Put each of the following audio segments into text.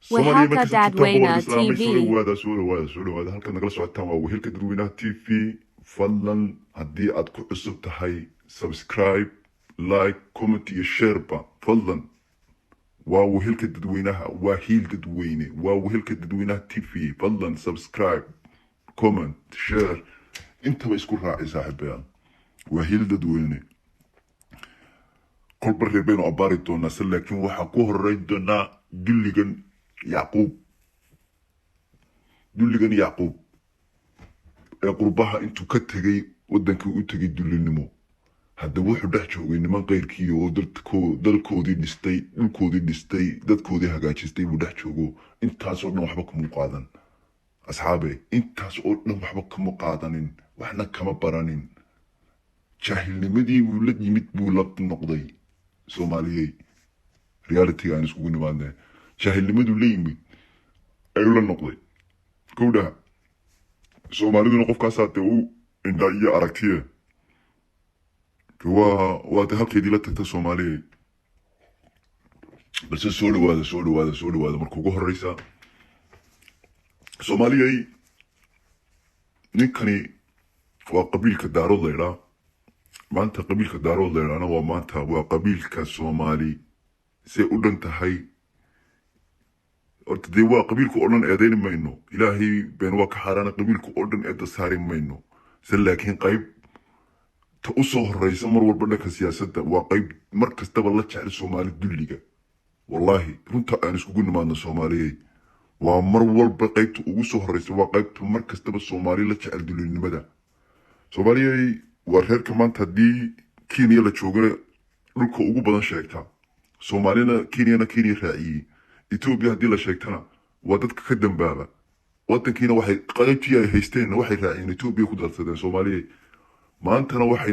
Soomaaliya Wahalka markasta joogtaan boqol Dadweyne islaamay soo TV. dhawaada soo dhawaada soo dhawaada halkan nagala socotaan waa wehelka dadweynaha TV fadlan haddii aad ku cusub tahay subscribe like comment iyo share ba fadlan waa wehelka dadweynaha waa hiil dadweyne waa wehelka dadweynaha TV fadlan subscribe comment share intaba isku raaci saaxiibayaan waa hiil dadweyne kolba reer baynu abaari doonaa se laakiin waxaa ku horeyn doonaa dulligan yacquub ee qurbaha intuu ka tegay wadankii u tegay dullinimo hadda wuxuu dhex joogay niman qeyrkii oo dalkoodii dhistay dhulkoodii dhistay dadkoodii hagaajistay buu dhex joogo intaasoo dhan waxba kama qaadan asxaabe intaas oo dhan waxba kama qaadanin waxna kama baranin jaahilnimadii buu la yimid buu la noqday soomaaliyey reality aan iskugu nimaadne jaahilnimaduu la yimid ayuu la noqday kowdhaha soomaaliduna qofkaasaa dee u indha iyo aragtiye waa dee halkeedii la tagta soomaaliyey balse soo dhawaada marka ugu horeysa soomaaliyey ninkani waa qabiilka daarood laydhaa maanta qabiilka daarood laydhaana waa qabiilka soomaali say u dhan tahay horta dee waa qabiilka oo dhan eedayni mayno ilaahay been waa ka xaaraana qabiilka oo dhan eedda saari mayno se laakiin qayb ta u soo horeysa mar walba dhanka siyaasadda waa qayb mar kastaba la jecel soomaali dulliga wallaahi runta aan iskugu nimaadno soomaaliyey waa mar walba qaybta ugu soo horeysa waa qaybta mar kastaba soomaali la jecel dullinimada soomaaliyey waa reerka maanta haddii kenya la joogana dhulka ugu badan sheegta soomaalina kenya raaciyey etoobiya haddii la sheegtana waa dadka ka dambaaba wadankiina waxay qaybtii ay haysteenna waxay raaciyeen etoobiya ku darsadeen soomaaliyey maantana waxay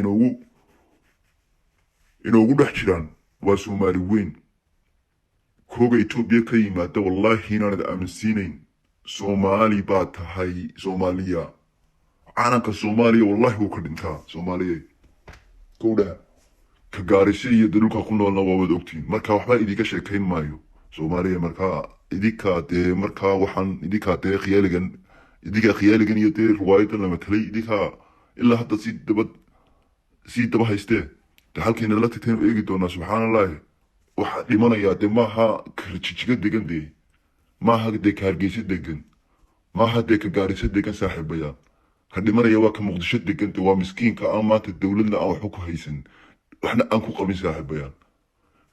inoogu dhex jiraan waa soomaali weyn kooga etoobiya ka yimaada wallaahi inaanad aaminsiinayn soomaali baa tahay soomaaliya calanka soomaaliya wallaahi wuu ka dhintaa soomaaliyey kowdhaha ka gaarisho iyo dhulka ku noolna waa wad ogtiin marka waxba idinka sheekayn maayo soomaaliya markaa idinkaa dee khiyaaligan iyo dee riwaayadan la matalay idinkaa ilaa hadda sii daba haystee de halkiina la tagteen eegi doonaa subxaanallahi waxaa dhimanayaa dee maaha jijiga degan dee maaha dee ka hargeysa degan maaha dee ka gaariso degan saaxiibayaan ka dhimanaya waa ka muqdisho degan dee waa miskiinka aan maanta dowladna aan waxba ku haysan waxna aan ku qabin saaxiibayaan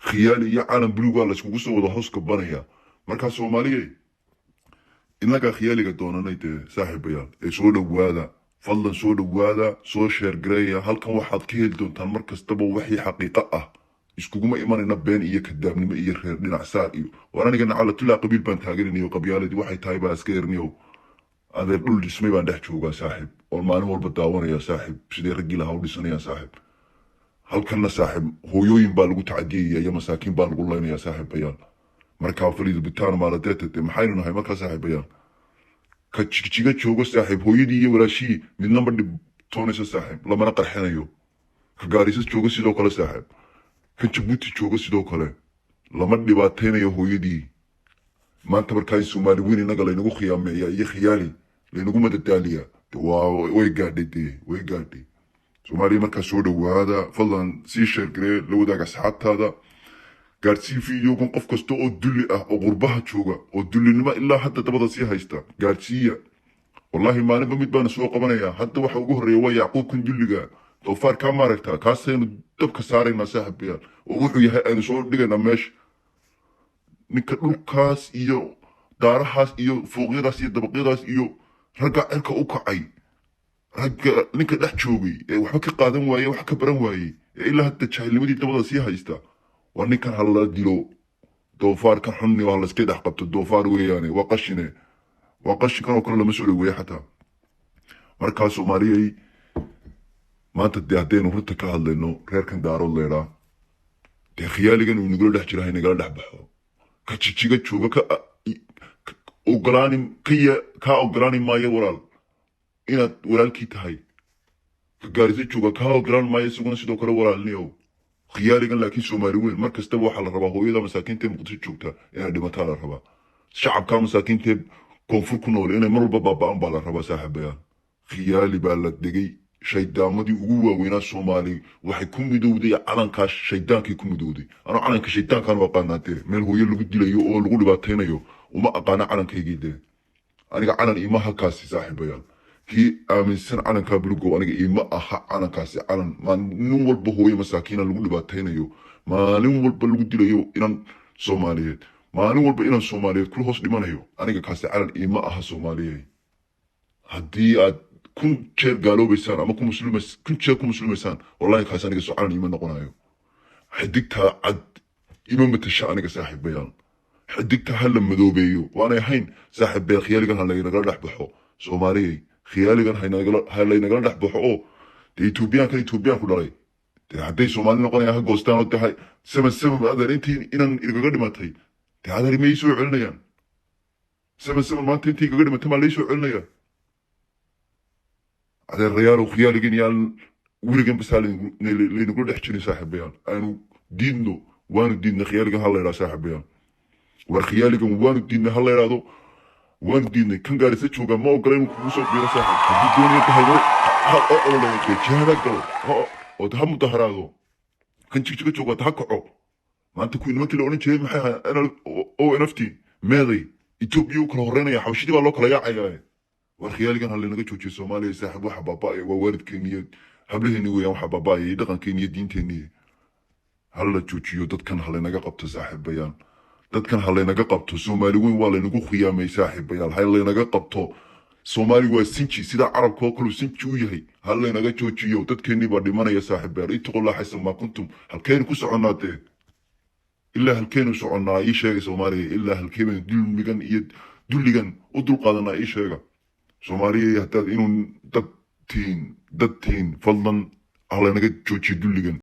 khiyaali iyo calan bulugaa layskugu soo wada hoos kabanaya markaa soomaaliyey innagaa khiyaaliga doonanay dee saaxiibayaal ee soo dhawaada fadlan soo dhawaada soo sheergareeya halkan waxaad ka heli doontaan mar kastaba wixii xaqiiqo ah iskuguma imanayna been iyo kadaabnimo iyo reer dhinac saar iyo waan aniga nacalatullah qabiil baan taageerinayo qabyaaladii waxay tahay baa iska erniyow adeer dhul dhismay baan dhex joogaa saaxiib oo maalin walba daawanaya saaxiib sidee raggii lahaa u dhisanayaan saaxiib halkanna saaxiib hooyooyin baa lagu tacadiyaya iyo masaakiin baa lagu leynayaa saaxiibayaal markaa faliidu bitaan maaladeeta dee maxaynu nahay markaa saaxiibayaal ka jigjiga joogo saaxiib hooyadii iyo walaashii midna ma dhibtoonayso saaxiib lamana qarxinayo ka gaariso joogo sidoo kale saaxiib kan jabuuti joogo sidoo kale lama dhibaataynayo hooyadii maanta markaa soomaali weyn innaga laynagu khiyaameeya iyo khiyaali laynagu madadaaliya way gaadhay soomaaliya markaa soo dhawaada fadlan sii sheergaree la wadaaga asxaabtaada gaadsii fiidiyoogan qof kasta oo dulli ah oo qurbaha jooga oo dullinimo ilaa hadda dabada sii haysta gaadsiiya wallaahi maalinba mid baana soo qabanayaa hadda waxa ugu horreeya waa yacquubkan dulliga doofaarkaa maaragtaa kaasaynu dabka saaraynaa saaxiibayaal oo wuxuu yahay aynu soo dhigaynaa meesha ninka dhulkaas iyo daarahaas iyo fooqyadaas iyo dabaqyadaas iyo ragga cirka u kacay ragga ninka dhex joogay ee waxba ka qaadan waaye wax ka baran waayey ee ilaa hadda jaahilnimadii dabada sii haysta waa ninkan hala dilo doofaarkan xunni waa layska dhex qabto doofaar weeyaane waa qashinkan oo kale lama soo dhaweeya xataa markaa soomaaliyey maanta dee haddaynu runta ka hadlayno reerkan daarood leydhaa dee khiyaaligan uu inagula dhex jira haynagala dhex baxo ka jijiga jooga kaa ogolaani maayo walaal inaad walaalkii tahay ka gaariso jooga kaa ogolaan maayo isaguna sidoo kale walaalniyow khiyaaligan laakiin soomaali weyn mar kastaba waxaa la rabaa hooyada masaakiinta muqdisho joogta inay dhimataa la rabaa shacabka masaakiinta koonfur ku nool inay mar walba baaba'an baa la rabaa saaxiibayaal khiyaali baa la degay shaydaamadii ugu waaweynaa soomaali waxay ku midowday calankaas shaydaankii ku midowday anuu calanka shaydaankaan u aqaanaa dee meel hooyo lagu dilayo oo lagu dhibaataynayo uma aqaana calankaygii dee aniga calan ima halkaasi saaxiibayaal kii aaminsan calankaa bulugow aniga ima aha calankaasi calan maalin walba hooyo masaakiina lagu dhibaataynayo maalin walba lagu dilayo inan soomaaliyeed maalin walba inan soomaaliyeed kula hoos dhimanayo aniga kaasi calan ima aha soomaaliyeed haddii aad kun jeer gaaloobaysaan ama kun jeer ku muslimaysaan wallahi kaasi aniga soo calan ima noqonayo xidigtaa cad ima matasha aniga saaxiibayaal xidigta ha la madoobeeyo waanay ahayn saaxiibayaal khiyaaligan ha laynagala dhex baxo soomaaliyey khiyaaligan ha laynagala dhex baxo oo dee etoobiyaan ku dhalay dee hadday soomaali noqonayaan ha goostaan oo tahay seven adeer intii inan igaga dhimatay dee adeer may soo celinayaan seven maanta intii igaga dhimatay maa lay soo celinayaan adeerayaal khiyaaligan yaan weligan basaa laynagula dhex jirin saaxiibayaal aanu diidno waanu diidna khiyaaligan ha laydhaa saaxiibayaal war khiyaaligan waanu diidnay ha la yidhaahdo waanu diidnay kan gaarisa jooga ma ogola inuu kugu soo biiro saaxib haddii doonaya tahay ha ololaya jihaada galo oo ha mudaharaado kan jigjiga jooga ha kaco maanta kuwii nimankii la odhan jiray maxay ahaa o nft meeday etoobiya u kala horreynaya xabashidii baa loo kala yaacaya war khiyaaligan ha laynaga joojiyo soomaaliya saaxib waxa baaba'aya waa waalidkeeniyo hablaheeni weeyaan waxa baaba'aya iyo dhaqankeeni iyo diinteeni ha la joojiyo dadkan ha laynaga qabto saaxiibayaan dadkan ha laynaga qabto soomaali weyn waa laynagu khiyaamay saaxiibayaal ha laynaga qabto soomaali waa sinji sida carabka oo kale sinji u yahay ha laynaga joojiyo dadkeennii baa dhimanaya saaxiibayaal ittaqullah xasan maa kuntum halkeenu ku soconnaa dee ilaa halkeenu soconnaa ii sheega soomaaliya ilaa halkeenu dulmigan iyo dulligan u dulqaadanaa ii sheega soomaaliya haddaad inuu dad tihiin fadlan ha laynaga joojiyo dulligan